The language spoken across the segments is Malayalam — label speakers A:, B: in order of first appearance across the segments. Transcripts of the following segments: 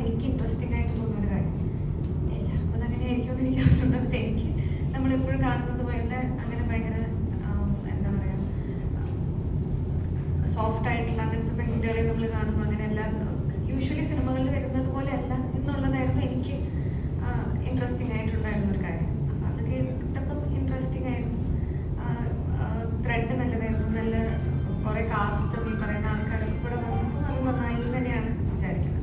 A: എനിക്ക് ഇൻട്രസ്റ്റിംഗ് ആയിട്ട് തോന്നിയ ഒരു കാര്യം. എല്ലാവർക്കും അതങ്ങനെ ആയിരിക്കുമെന്ന് എനിക്ക് അറിഞ്ഞുണ്ട്. പക്ഷെ എനിക്ക് നമ്മളെപ്പോഴും കാണുന്നത് പോലെ അങ്ങനെ ഭയങ്കര എന്താ പറയുക സോഫ്റ്റ് ആയിട്ടുള്ള അങ്ങനത്തെ പെൺകുട്ടികളെ നമ്മൾ കാണുമ്പോൾ അങ്ങനെ എല്ലാം യൂഷ്വലി സിനിമകളിൽ വരുന്നത് പോലെ അല്ല എന്നുള്ളതായിരുന്നു എനിക്ക് ഇൻട്രസ്റ്റിംഗ് ആയിട്ടുണ്ടായിരുന്ന ഒരു കാര്യം. അപ്പം അത് കേട്ടപ്പം ഇൻട്രസ്റ്റിംഗ് ആയിരുന്നു. ത്രെഡ് നല്ലതായിരുന്നു. നല്ല കുറേ കാസ്റ്റും ഈ പറയുന്ന ആൾക്കാർ ഇവിടെ വന്നപ്പോൾ അത് നന്നായി തന്നെയാണ് വിചാരിക്കുന്നത്.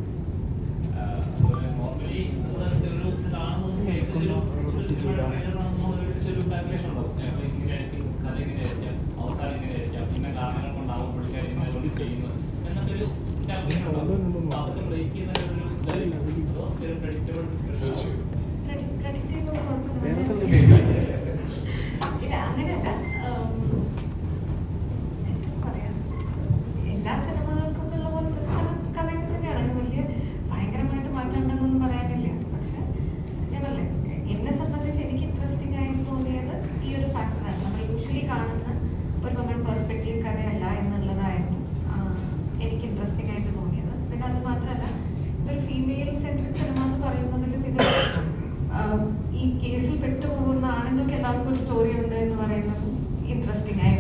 A: ഇല്ല, അങ്ങനെയല്ല. എല്ലാ സിനിമകൾക്കും ഉള്ള പോലത്തെ കഥകൾ തന്നെയാണ്. വലിയ ഭയങ്കരമായിട്ട് മാറ്റം ഉണ്ടെന്നൊന്നും പറയാനില്ല. പക്ഷെ ഞാൻ പറഞ്ഞേ, എന്നെ സംബന്ധിച്ച് എനിക്ക് ഇൻട്രസ്റ്റിംഗ് ആയി തോന്നിയത് ഈ ഒരു ഫാക്ടറാണ്. നമ്മൾ യൂഷ്വലി കാണുന്ന ഒരു വുമൺ പെർസ്പെക്റ്റീവ് കഥയല്ല എന്നുള്ളതായിരുന്നു എനിക്ക് ഇൻട്രസ്റ്റിംഗ് ആയിട്ട് തോന്നിയത്. പിന്നെ അത് മാത്രമല്ല, ഇതൊരു ഫീമെയിൽ സെൻട്രിക് സിനിമ എന്ന് പറയുന്നതിലും ഇത് ഈ കേസിൽ പെട്ടുപോകുന്ന ആണുങ്ങൾക്ക് എല്ലാവർക്കും ഒരു സ്റ്റോറി ഉണ്ട് എന്ന് പറയുന്നതും ഇൻട്രസ്റ്റിംഗ് ആയി